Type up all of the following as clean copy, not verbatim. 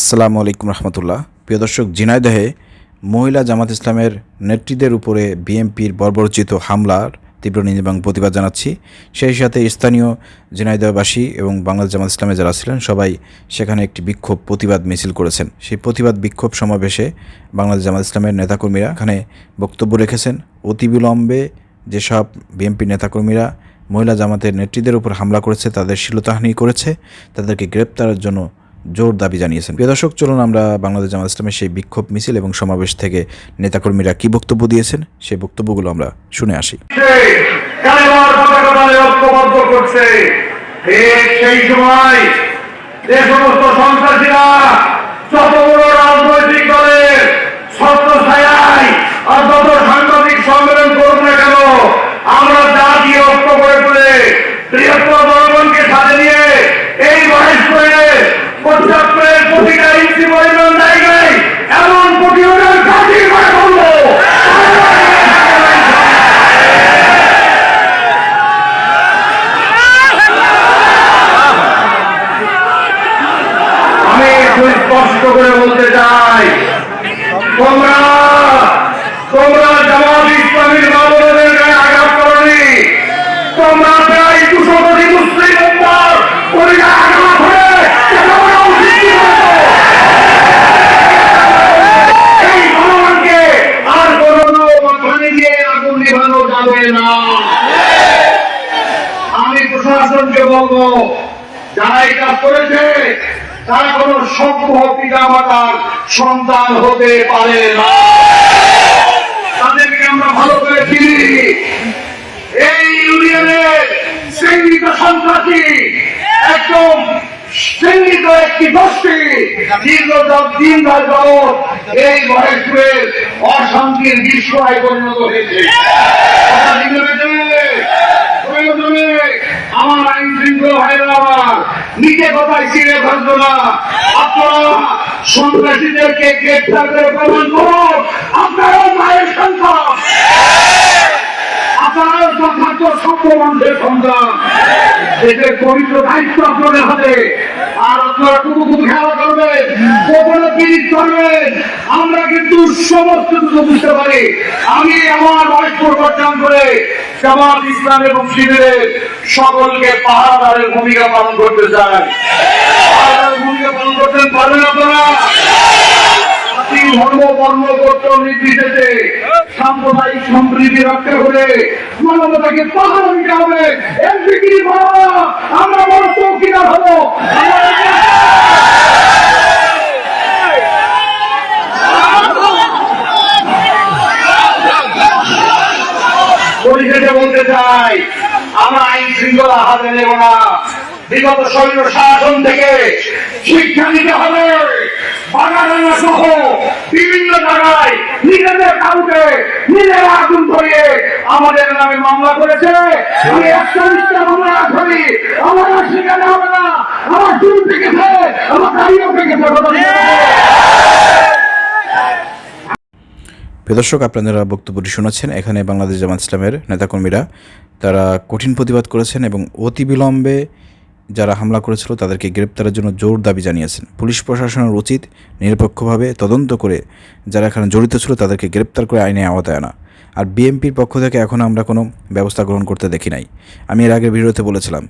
আসসালামু আলাইকুম রহমতুল্লাহ। প্রিয় দর্শক, ঝিনাইদহে মহিলা জামাত ইসলামের নেত্রীদের উপরে বিএনপির বর্বরোচিত হামলার তীব্র নিন্দা এবং প্রতিবাদ জানাচ্ছি। সেই সাথে স্থানীয় ঝিনাইদহবাসী এবং বাংলাদেশ জামাত ইসলামে যারা ছিলেন সবাই সেখানে একটি বিক্ষোভ প্রতিবাদ মিছিল করেছেন। সেই প্রতিবাদ বিক্ষোভ সমাবেশে বাংলাদেশ জামাত ইসলামের নেতাকর্মীরা এখানে বক্তব্য রেখেছেন। অতিবিলম্বে যেসব বিএনপি নেতাকর্মীরা মহিলা জামাতের নেত্রীদের উপর হামলা করেছে, তাদের শ্লীলতাহানি করেছে, তাদেরকে গ্রেপ্তারের জন্য জোর দাবি জানিয়েছেন। প্রিয় দর্শক, চলুন আমরা বাংলাদেশ জামাত ইসলামের সেই বিক্ষোভ মিছিল এবং সমাবেশ থেকে নেতাকর্মীরা কি বক্তব্য দিয়েছেন সেই বক্তব্যগুলো আমরা শুনে আসি। সেই সময় যে সমস্ত সন্ত্রাসীরা যত বড় রাজনৈতিক দলের ছত্রছায়ায় আর যত সাংবাদিক সম্মেলন করুন না কেন, আমরা জাতীয় ঐক্য করে তুলে বৃহত্তর জনগণকে সাথে নিয়ে এই বয়স করে প্রত্যাত্মের প্রতিটা ইঞ্চি পরিমাণ জায়গায় এমন প্রতিরোধের ঘাঁটি করে তুলবো। আমি স্পষ্ট করে বলতে চাই, তোমরা জামাত ইসলামীর মানবদের গায়ে আঘাত করনি। তোমরা প্রায় 200 কোটি মুসলিম উম্মার পরিগায় আঘাত হয়ে এই জনগণকে আর কোনো মাথায় দিয়ে আগুন নিভানো যাবে না। আমি প্রশাসনকে বলবো, যারা এই কাজ করেছে তারা কোন সভ্য পিতা মাতার সন্তান হতে পারে না। তাদেরকে আমরা ভালো করে চিনি। এই ইউনিয়নের চিহ্নিত সন্ত্রাসী একদম চিহ্নিত একটি গোষ্ঠী দিন এই মহেশপুরের অশান্তির বিস্ময় পরিণত হয়েছে। আমার আইন শৃঙ্খলা ভাইরা আমার নিজে কথায় ছিঁড়ে ধরতো না। আপনারা সন্ত্রাসীদেরকে গ্রেপ্তার করে প্রমাণ করুন আপনারা মায়ের সন্তান, আপনারা যথার্থ সভ্য মানুষের সন্তান। এদের পবিত্র দায়িত্ব আপনাদের হাতে। আর আপনারা খুব খেলা করবেন, গোপনে পিড়িত করবেন। আমরা কিন্তু সমস্ত কিছু বুঝতে পারি। আমি আমার বয়স পরিবর্তন করে জামাত ইসলাম এবং শিবিরের সকলকে পাহারাদারের ভূমিকা পালন করতে চাই। পাহারাদারের ভূমিকা পালন করতে পারবেন আপনারা? ধর্ম বর্ণ গোত্র নির্বিশেষে সাম্প্রদায়িক সম্প্রীতি রক্ষা করে মানবতাকে পাহারা দিতে হবে। আমরা বড় চৌকিদার হবো। পরিশেষে বলতে চাই, আমরা আইন শৃঙ্খলা হাতে নেব না। বিগত সৈন্য শাসন থেকে শিক্ষা নিতে হবে। বাগানা সহ বিভিন্ন জায়গায় নিজেদের কাউকে নিজেরা আগুন ধরিয়ে আমাদের নামে মামলা করেছে। আমি 41টা মামলা করি, আমার সেখানে হবে না। আমার চুল থেকেছে, আমার গাড়িও থেকেছে। প্রিয় দর্শক, আপনারা বক্তব্যটি শুনেছেন। এখানে বাংলাদেশ জামাত ইসলামের নেতাকর্মীরা তারা কঠিন প্রতিবাদ করেছেন এবং অতিবিলম্বে যারা হামলা করেছিল তাদেরকে গ্রেপ্তারের জন্য জোর দাবি জানিয়েছেন। পুলিশ প্রশাসনের উচিত নিরপেক্ষভাবে তদন্ত করে যারা এখানে জড়িত ছিল তাদেরকে গ্রেপ্তার করে আইনে আওতায় আনা। আর বিএনপির পক্ষ থেকে এখনও আমরা কোনো ব্যবস্থা গ্রহণ করতে দেখি নাই। আমি এর আগের ভিডিওতে বলেছিলাম,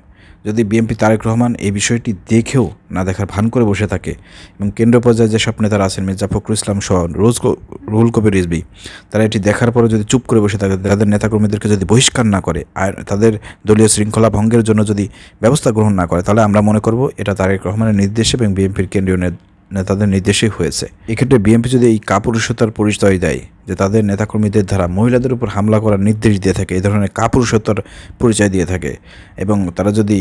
যদি বিএনপি তারেক রহমান এই বিষয়টি দেখেও না দেখার ভান করে বসে থাকে এবং কেন্দ্র পর্যায়ে যেসব নেতারা আছেন মির্জা ফখরুল ইসলাম সহ রুহুল কবির রিজভী, তারা এটি দেখার পরে যদি চুপ করে বসে থাকে, তাদের নেতাকর্মীদেরকে যদি বহিষ্কার না করে আর তাদের দলীয় শৃঙ্খলা ভঙ্গের জন্য যদি ব্যবস্থা গ্রহণ না করে, তাহলে আমরা মনে করব এটা তারেক রহমানের নির্দেশে এবং বিএনপির কেন্দ্রীয় নেতাদের নির্দেশেই হয়েছে। এক্ষেত্রে বিএনপি যদি এই কাপুরুষতার পরিচয় দেয় যে তাদের নেতাকর্মীদের দ্বারা মহিলাদের উপর হামলা করার নির্দেশ দিয়ে থাকে, এই ধরনের কাপুরুষতার পরিচয় দিয়ে থাকে এবং তারা যদি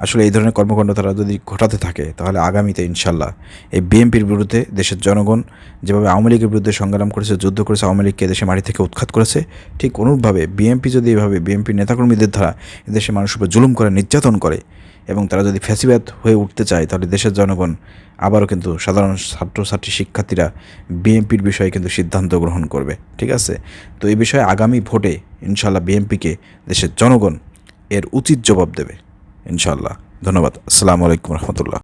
আসলে এই ধরনের কর্মকাণ্ড তারা যদি ঘটাতে থাকে, তাহলে আগামীতে ইনশাল্লাহ এই বিএনপির বিরুদ্ধে দেশের জনগণ যেভাবে আওয়ামী লীগের বিরুদ্ধে সংগ্রাম করেছে, যুদ্ধ করেছে, আওয়ামী লীগকে দেশের মাটি থেকে উৎখাত করেছে, ঠিক অনুরূপভাবে বিএনপি যদি এভাবে বিএনপির নেতাকর্মীদের দ্বারা এদেশের মানুষের উপর জুলুম করে, নির্যাতন করে এবং তারা যদি ফ্যাসিবাদ হয়ে উঠতে চায়, তাহলে দেশের জনগণ আবারও কিন্তু সাধারণ ছাত্রছাত্রী শিক্ষার্থীরা বিএনপির বিষয়ে কিন্তু সিদ্ধান্ত গ্রহণ করবে। ঠিক আছে? তো এই বিষয়ে আগামী ভোটে ইনশাল্লাহ বিএনপিকে দেশের জনগণ এর উচিত জবাব দেবে ইনশাল্লাহ। ধন্যবাদ। আসসালামু আলাইকুম রহমতুল্লাহ।